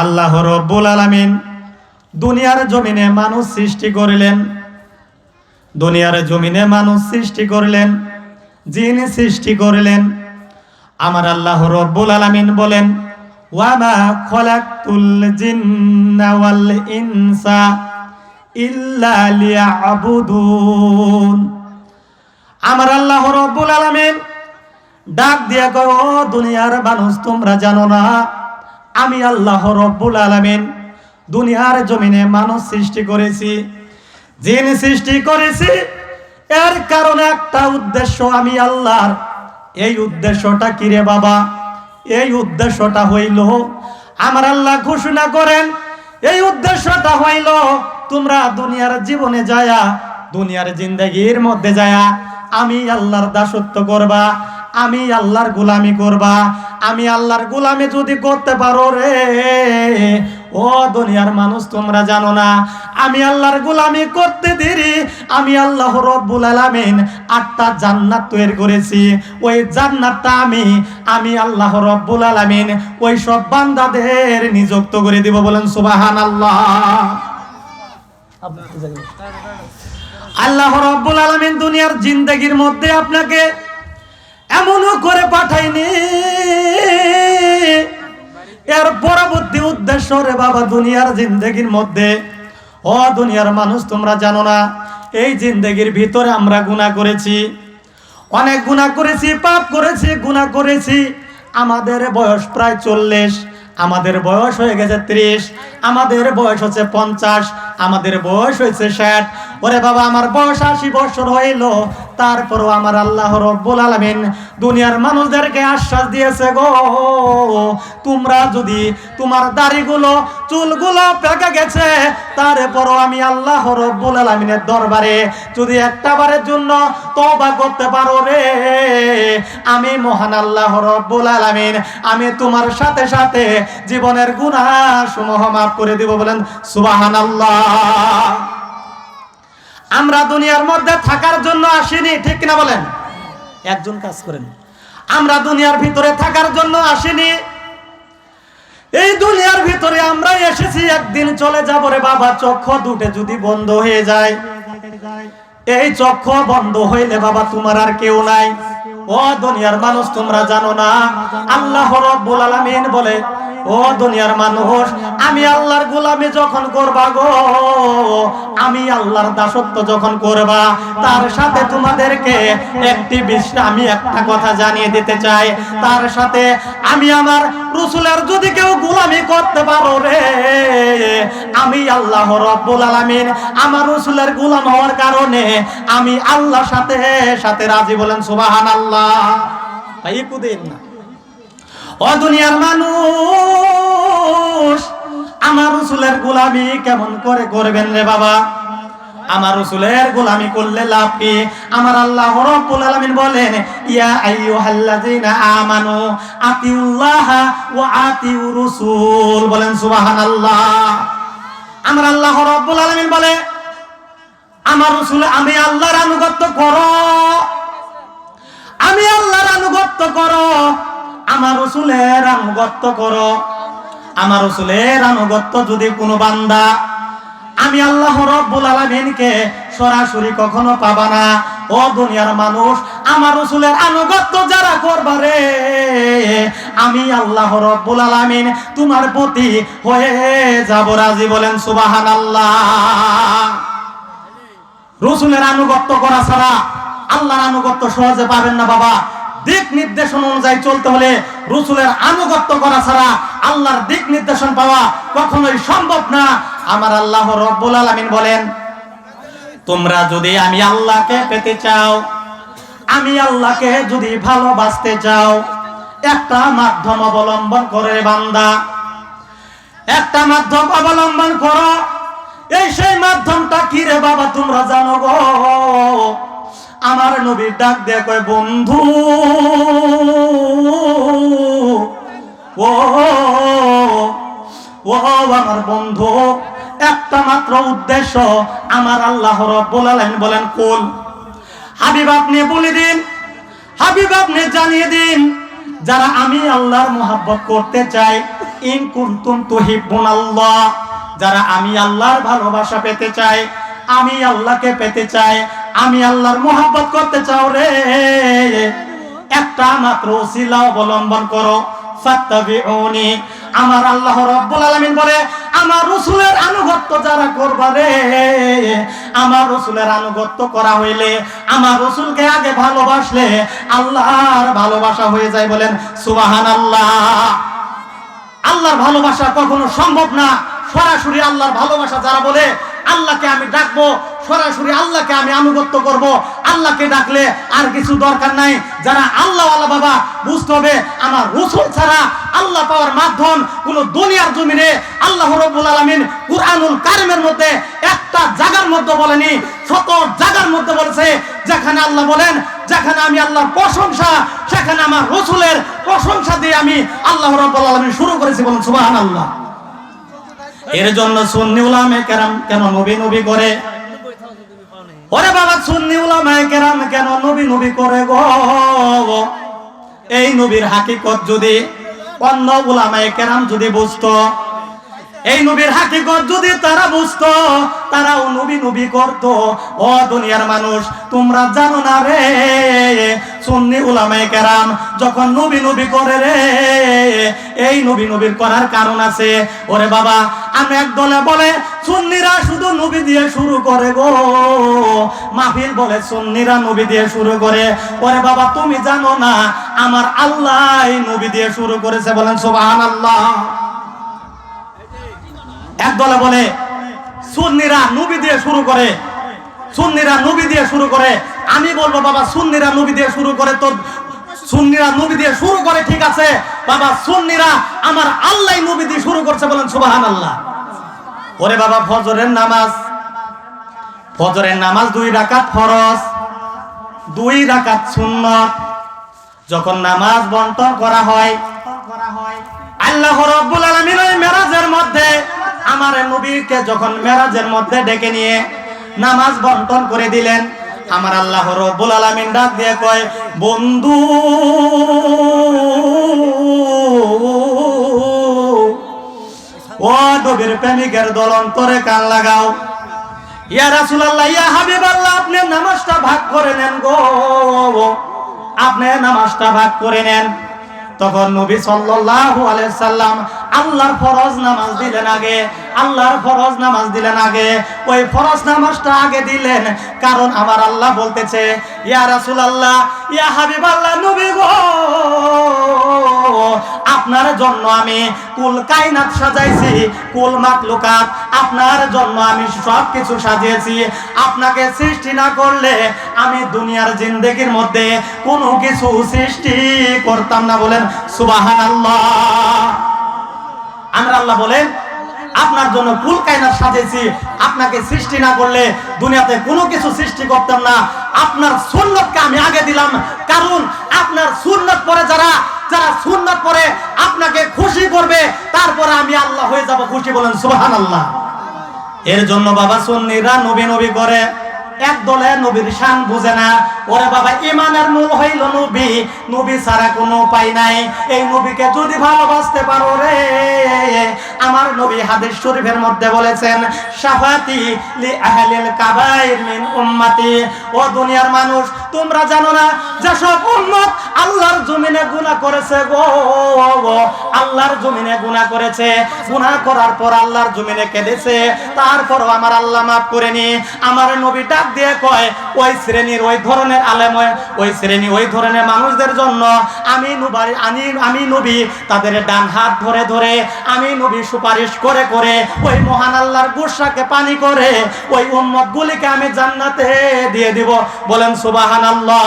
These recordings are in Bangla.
আল্লাহ রাব্বুল আলামিন দুনিয়ার জমিনে মানুষ সৃষ্টি করলেন, দুনিয়ার জমিনে মানুষ সৃষ্টি করলেন, জিন সৃষ্টি করলেন। আমার আল্লাহ রাব্বুল আলামিন বলেন, ওয়া মা খালাকতুল জিন্না ওয়াল ইনসা ইল্লা লিয়াবুদুন। আমার আল্লাহ রাব্বুল আলামিন ডাক দিয়া কয়, ও দুনিয়ার মানুষ, তোমরা জানো না আমি আল্লাহ রাব্বুল আলামিন দুনিয়ার জমিনে মানুষ সৃষ্টি করেছি, জিন সৃষ্টি করেছি। এর কারণে একটা উদ্দেশ্য আমি আল্লাহর। এই উদ্দেশ্যটা কি রে বাবা? এই উদ্দেশ্যটা হইল, আমার আল্লাহ ঘোষণা করেন, এই উদ্দেশ্যটা হইল তোমরা দুনিয়ার জীবনে যায়া, দুনিয়ার জিন্দেগির মধ্যে যায়া আমি আল্লাহর দাসত্ব করবা, আমি আল্লাহর গোলামি করবা। আমি আল্লাহর গোলামি যদি করতে পারো রে, ও দুনিয়ার মানুষ তোমরা জানো না আমি আল্লাহর গোলামি করতে দেরি আমি আল্লাহ রাব্বুল আলামিন 8টা জান্নাত তৈরি করেছি। ওই জান্নাতটা আমি আল্লাহ রাব্বুল আলামিন ওই সব বান্দাদের নিযুক্ত করে দিব। বলেন সুবহানাল্লাহ। আল্লাহ রাব্বুল আলামিন দুনিয়ার জিন্দেগির মধ্যে আপনাকে এমনও করে পাঠাইনি, এর পরবর্তী উদ্দেশ্য রে বাবা দুনিয়ার জিন্দেগির মধ্যে। ও দুনিয়ার মানুষ তোমরা জানো না এই জিন্দেগির ভিতরে আমরা গুনাহ করেছি, অনেক গুনাহ করেছি, পাপ করেছি, গুনাহ করেছি। আমাদের বয়স প্রায় 40, আমাদের বয়স হয়ে গেছে 30, আমাদের বয়স হচ্ছে 50, আমাদের বয়স হয়েছে 60। ওরে বাবা আমার বয়স 80 বছর হইল, তারপরও আমার আল্লাহ রাব্বুল আলামিন দুনিয়ার মানুষদেরকে আশ্বাস দিয়েছে, গো তোমরা যদি তোমার দাড়িগুলো চুলগুলো পেকে গেছে, তারপরও আমি আল্লাহ রাব্বুল আলামিনের দরবারে যদি একটাবারের জন্য তওবা করতে পারো রে, আমি মহান আল্লাহ রাব্বুল আলামিন আমি তোমার সাথে সাথে জীবনের গুনাহ সমূহ মাফ করে দিব। বলেন সুবহানাল্লাহ। আমরা দুনিয়ার মধ্যে থাকার জন্য আসিনি, ঠিক কিনা বলেন? একজন কাজ করেন, আমরা দুনিয়ার ভিতরে থাকার জন্য আসিনি। এই দুনিয়ার ভিতরে আমরা এসেছি, একদিন চলে যাব রে বাবা। চক্ষু দুটো যদি বন্ধ হয়ে যায়, এই চক্ষু বন্ধ হইলে বাবা তোমার আর কেউ নাই। ও দুনিয়ার মানুষ তোমরা জানো না আল্লাহ রাব্বুল আলামিন বলে, ও দুনিয়ার মানুষ আমি আল্লাহর গোলামি যখন করবা গো, আমি আল্লাহর দাসত্ব যখন করবা, তার সাথে তোমাদেরকে একটি বিষয় আমি একটা কথা জানিয়ে দিতে চাই। তার সাথে আমি আমার রাসূলের যদি কেউ গোলামি করতে পারো রে, আমি আল্লাহ রাব্বুল আলামিন আমার রাসূলের গোলাম হওয়ার কারণে আমি আল্লাহর সাথে সাথে রাজি। বলেন সুবহানাল্লাহ। ভাই কুদিন না। ও দুনিয়ার মানুষ আমার রাসূলের গোলামি কেমন করে করবেন রে বাবা? আমার রাসূলের গোলামি করলে লাভ কি? আমার আল্লাহ রাব্বুল আলামিন বলেন, ইয়া আইয়ুহাল্লাযীনা আমানু আতিউল্লাহা ওয়া আতিউর রাসূল। বলেন সুবহানাল্লাহ। আমার আল্লাহ রাব্বুল আলামিন বলে, আমার রাসূল আমি আল্লাহর আনুগত্য করো, আমি আল্লাহর আনুগত্য করো, আমার রাসূলের আনুগত্য করো। আমার রাসূলের আনুগত্য যদি কোনো বান্দা, আমি আল্লাহ রাব্বুল আলামিনকে সরাসরি কখনো পাবা না। ও দুনিয়ার মানুষ আমার রাসূলের আনুগত্য যারা করবা রে, আমি আল্লাহ রাব্বুল আলামিন তোমার প্রতি হয়ে যাব রাজি। বলেন সুবহানাল্লাহ। রাসূলের আনুগত্য করা ছাড়া আল্লাহর আনুগত্য সহজে পাবেন না বাবা। দিক নির্দেশন অনুযায়ী চলতে হলে রাসূলের আনুগত্য করা ছাড়া আল্লাহর দিক নির্দেশন পাওয়া কখনোই সম্ভব না। আমার আল্লাহ রাব্বুল আলামিন বলেন, তোমরা যদি আমি আল্লাহকে পেতে চাও, আমি আল্লাহকে যদি ভালোবাসতে চাও, একটা মাধ্যম অবলম্বন করে বান্দা, একটা মাধ্যম অবলম্বন করো। এই সেই মাধ্যমটা কি রে বাবা? তোমরা জানো গো, আমার নবী ডাক দিয়ে কয়, বন্ধু ও ও আমার বন্ধু, একটা মাত্র উদ্দেশ্য আমার আল্লাহ রাব্বুল আলামিন বলেন, কুল হাবিব আপনি বলে দিন, হাবিব আপনি জানিয়ে দিন, যারা আমি আল্লাহর মহব্বত করতে চাই ইন কুনতুম তুহিব্বুনাল্লাহ, যারা আমি আল্লাহর ভালোবাসা পেতে চাই, আমি আল্লাহকে পেতে চাই, আমি আল্লাহর মহব্বত করতে চাও রে, একটা মাত্র ওসিলা অবলম্বন করো, ফাত্তাবিউনি। আমার আল্লাহ রাব্বুল আলামিন বলে আমার রাসূলের আনুগত্য যারা করবা রে, আমার রাসূলের আনুগত্য করা হইলে, আমার রাসূলকে আগে ভালোবাসলে আল্লাহর ভালোবাসা হয়ে যায়। বলেন সুবহানাল্লাহ। আল্লাহর ভালোবাসা কখনো সম্ভব না। সরাসরি আল্লাহর ভালোবাসা যারা বলে আল্লাহকে আমি ডাকবো, সরাসরি আল্লাহকে আমি আনুগত্য করব, আল্লাহকে ডাকলে আর কিছু দরকার নাই। যারা আল্লাহওয়ালা বাবা বুঝতে হবে আমার রাসূল ছাড়া আল্লাহ পাওয়ার মাধ্যম কোন দুনিয়ার জমিনে আল্লাহ রাব্বুল আলামিন কুরআনুল কারীমের মধ্যে একটা জায়গার মধ্যে বলেনি, শত জায়গার মধ্যে বলেছে। যেখানে আল্লাহ বলেন যেখানে আমি আল্লাহর প্রশংসা, সেখানে আমার রাসূলের প্রশংসা দিয়ে আমি আল্লাহ রাব্বুল আলামিন শুরু করেছি। বলেন সুবহানাল্লাহ। এর জন্য সুন্নি উলামায়ে কেরাম কেন নবী নবী করে? ওরে বাবা, সুন্নি উলামায়ে কেরাম কেন নবী নবী করে গো? এই নবীর হাকিকত যদি অন্য উলামায়ে কেরাম যদি বুঝতো, এই নবীর হাকিকত যদি তারা বুঝতো, তারাও নবী নবী করতো। ও দুনিয়ার মানুষ, তোমরা জানো না রে, সুন্নি উলামায়ে কেরাম যখন নবী নবী করে রে, এই নবী নবীর করার কারণ আছে। ওরে বাবা, আমি একদলে বলে সুন্নিরা শুধু নবী দিয়ে শুরু করে গো, মাহফিল বলে সুন্নিরা নবী দিয়ে শুরু করে। ওরে বাবা, তুমি জানো না আমার আল্লাহ নবী দিয়ে শুরু করেছে। বলেন সুবহানাল্লাহ। একদলে বলে সুন্নিরা নবী দিয়ে শুরু করে, সুন্নিরা নবী দিয়ে শুরু করে। আমি বলবো বাবা, সুন্নিরা নবী দিয়ে শুরু করে তো সুন্নিরা নবী দিয়ে শুরু করে, ঠিক আছে বাবা, সুন্নিরা আমার আল্লাহ নবী দিয়ে শুরু করছে। বলেন সুবহানাল্লাহ। ওরে বাবা, ফজরের নামাজ, ফজরের নামাজ 2 রাকাত ফরজ, 2 রাকাত সুন্নাত। যখন নামাজ বন্টন করা হয়, আল্লাহ রাব্বুল আলামিন ওই মেরাজের মধ্যে আমার নবীকে যখন মেরাজের মধ্যে ডেকে নিয়ে নামাজ বন্টন করে দিলেন, আমার আল্লাহ রাব্বুল আলামিন ডাক দিয়ে কয়, বন্ধু ও নবীর প্রেমিকের দল, অন্তরে কান লাগাও। ইয়া রাসূলুল্লাহ, ইয়া হাবিবাল্লাহ, আপনি নামাজটা ভাগ করে নেন গো, আপনি নামাজটা ভাগ করে নেন। তখন নবী সাল্লাল্লাহু আলাইহি সাল্লাম আল্লাহর ফরজ নামাজ দিলেন আগে, আল্লাহর ফরজ নামাজ দিলেন আগে। ওই ফরজ নামাজটা আগে দিলেন কারণ আমার আল্লাহ বলতেছে, ইয়া রাসূলুল্লাহ, ইয়া হাবিবাল্লাহ, নবী গো, আপনার জন্য আমি কুল কায়নাত সাজাইছি, কুল মাখলুকাত আপনার জন্য আমি সব কিছু সাজিয়েছি। আপনাকে সৃষ্টি না করলে আমি দুনিয়ার জিন্দেগির মধ্যে কোনো কিছু সৃষ্টি করতাম না। বলেন সুবহানাল্লাহ। আমরা আল্লাহ বলেন আপনার জন্য কুল কায়নাত সাজিয়েছি, আপনাকে সৃষ্টি না করলে দুনিয়াতে কোনো কিছু সৃষ্টি করতাম না। আপনার সুন্নতকে আমি আগে দিলাম কারণ আপনার সুন্নত পরে যারা সুন্নত পরে আপনাকে খুশি করবে, তারপরে আমি আল্লাহ হয়ে যাব খুশি। বলেন সুবহানাল্লাহ। এর জন্য বাবা সুন্নিরা নবী নবী করে, একদলে নবীর শান বুঝে না। ওরে বাবা, ঈমানের মূল হইল নবী, নবী ছাড়া কোনো উপায় নাই। এই নবীকে যদি ভালোবাসতে পারো রে, আমার নবী হাদিস শরীফের মধ্যে বলেছেন, শাফাতি লি আহলিল কাবাইর মিন উম্মতি। ও দুনিয়ার মানুষ, তোমরা জানো না যেসব উম্মত আল্লাহর জমিনে গুনাহ করেছে গো, আল্লাহর জমিনে গুনাহ করেছে, গুনাহ করার পর আল্লাহর জমিনে কেঁদেছে, তারপরও আমার আল্লাহ মাফ করেনি। আমার নবী ডাক দিয়ে কয়, ওই শ্রেণীর ওই ধরনের আলেম, ওই শ্রেণী ওই ধরনের মানুষদের জন্য আমি নবী তাদের ডান হাত ধরে ধরে আমি নবী সুপারিশ করে করে ওই মহান আল্লাহর গুসাকে পানি করে ওই উম্মত গুলিকে আমি জান্নাতে দিয়ে দিব। বলেন সুবহানাল্লাহ।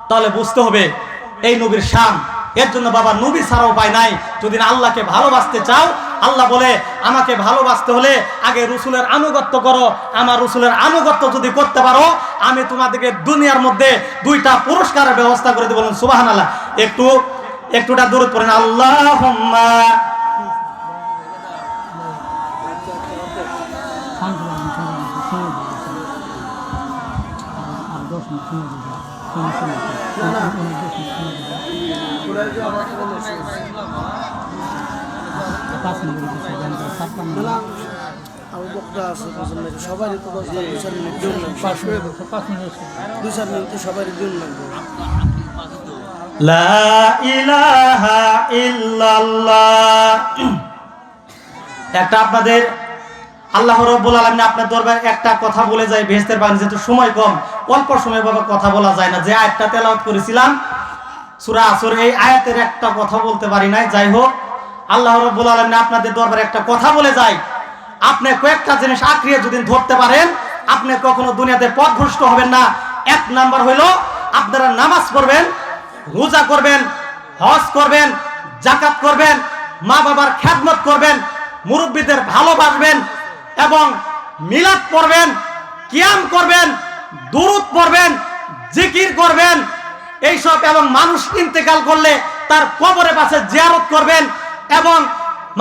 তাহলে বুঝতে হবে এই নবীর শান। এর জন্য বাবা নবী ছাড়া উপায় নাই। যদি আল্লাহকে ভালোবাসতে চাও, আল্লাহ বলে আমাকে ভালোবাসতে হলে আগে রাসূলের আনুগত্য করো। আমার রাসূলের আনুগত্য যদি করতে পারো, আমি তোমাদেরকে দুনিয়ার মধ্যে 2টা পুরস্কারের ব্যবস্থা করে দেব। বলেন সুবহানাল্লাহ। একটুটা দরুদ পড়েন, আল্লাহুম্মা Gracias. আবু বকরা আছে সবারই তো 2-4 মিনিট জন্য 2-4 মিনিট সবারই জন্য লা ইলাহা ইল্লাল্লাহ। একটা আপনাদের আল্লাহ রাব্বুল আলামিন আপনার দরবারে একটা কথা বলে যায় বেহেশতের বাণী, যেহেতু সময় কম, অল্প সময় বাবা কথা বলা যায় না। যে আয়াতটা তেলাওয়াত করেছিলাম সূরা আসর, এই আয়াতের একটা কথা বলতে পারি নাই। যাই হোক, আল্লাহ রাব্বুল আলামিন আপনাদের দরবারে একটা কথা বলে যায়। আপনি কয়েকটা জিনিস আঁকড়িয়ে যদি ধরতে পারেন, আপনি কখনো দুনিয়াতে পথভ্রষ্ট হবেন না। এক নাম্বার হইল, আপনারা নামাজ পড়বেন, রোজা করবেন, হজ করবেন, যাকাত করবেন, মা বাবার খেদমত করবেন, মুরব্বীদের ভালোবাসবেন এবং মিলাদ পড়বেন, কিয়াম করবেন, দুরূদ পড়বেন, জিকির করবেন এইসব, এবং মানুষ ইন্তেকাল করলে তার কবরের পাশে জিয়ারত করবেন এবং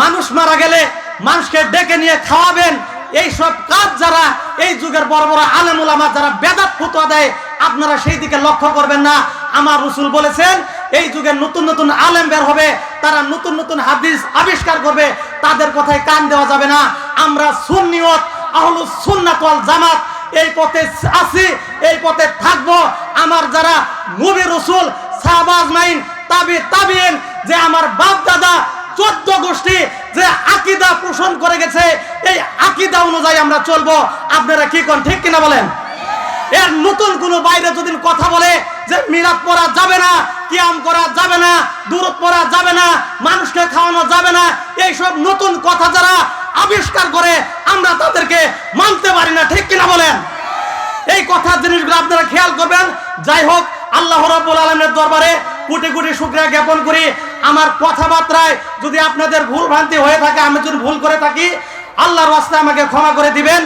মানুষ মারা গেলে মানুষকে ডেকে নিয়ে খাওয়াবেন। এইসব কাজ যারা এই যুগের বড় বড় আলেম উলামা যারা বেদাত ফতোয়া দেয়, আপনারা সেই দিকে লক্ষ্য করবেন না। আমার রাসূল বলেছেন এই যুগে নতুন নতুন আলেম বের হবে, তারা নতুন নতুন হাদিস আবিষ্কার করবে, তাদের কথায় কান দেওয়া যাবে না। আমরা সুন্নিয়ত আহলুস সুন্নাত ওয়াল জামাত এই পথে আছি, এই পথে থাকবো। আমার যারা নবী রাসূল সাহাবা আজমাইন তাবিঈন, যে আমার বাপ দাদা 14 গোষ্ঠী যে আকীদা পোষণ করে গেছে, এই আকীদা অনুযায়ী আমরা চলবো। আপনারা কি কোন, ঠিক কিনা বলেন? এর নতুন কোন বাইরে যদি কথা বলে যে মিলাদ পড়া যাবে না, কিয়াম করা যাবে না, দুরূদ পড়া যাবে না, মানুষকে খাওয়ানো যাবে না, এইসব নতুন কথা যারা আবিষ্কার করে আমরা তাদেরকে মানতে পারি না, ঠিক কিনা বলেন? এই কথার জিনিসগুলো আপনারা খেয়াল করবেন। যাই হোক, আল্লাহ রাব্বুল আলামিনের দরবারে কোটি কোটি শুকরিয়া জ্ঞাপন করি। আমার কথাবার্তায় যদি আপনাদের ভুল ভ্রান্তি হয়ে থাকে, আমি যদি ভুল করে থাকি, আল্লাহর রাস্তায় আমাকে ক্ষমা করে দিবেন।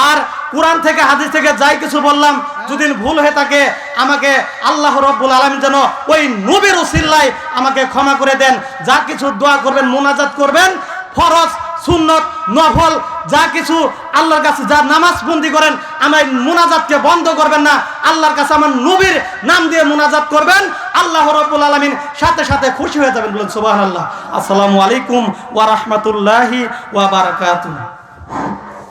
আর কোরআন থেকে হাদিস থেকে যাই কিছু বললাম, যদি ভুল হয়ে থাকে আমাকে আল্লাহ রাব্বুল আলামিন যেন ওই নবীর উসিলায় আমাকে ক্ষমা করে দেন। যা কিছু দোয়া করবেন, মুনাজাত করবেন, ফরজ সুন্নত নফল যা কিছু আল্লাহর কাছে যা নামাজ বন্দি করেন, আমার মুনাজাতকে বন্ধ করবেন না। আল্লাহর কাছে আমার নবীর নাম দিয়ে মুনাজাত করবেন, আল্লাহ রাব্বুল আলামিন সাথে সাথে খুশি হয়ে যাবেন। বলুন সুবহানাল্লাহ। আসসালামু আলাইকুম ওয়া রাহমাতুল্লাহি ওয়া বারাকাতুহু।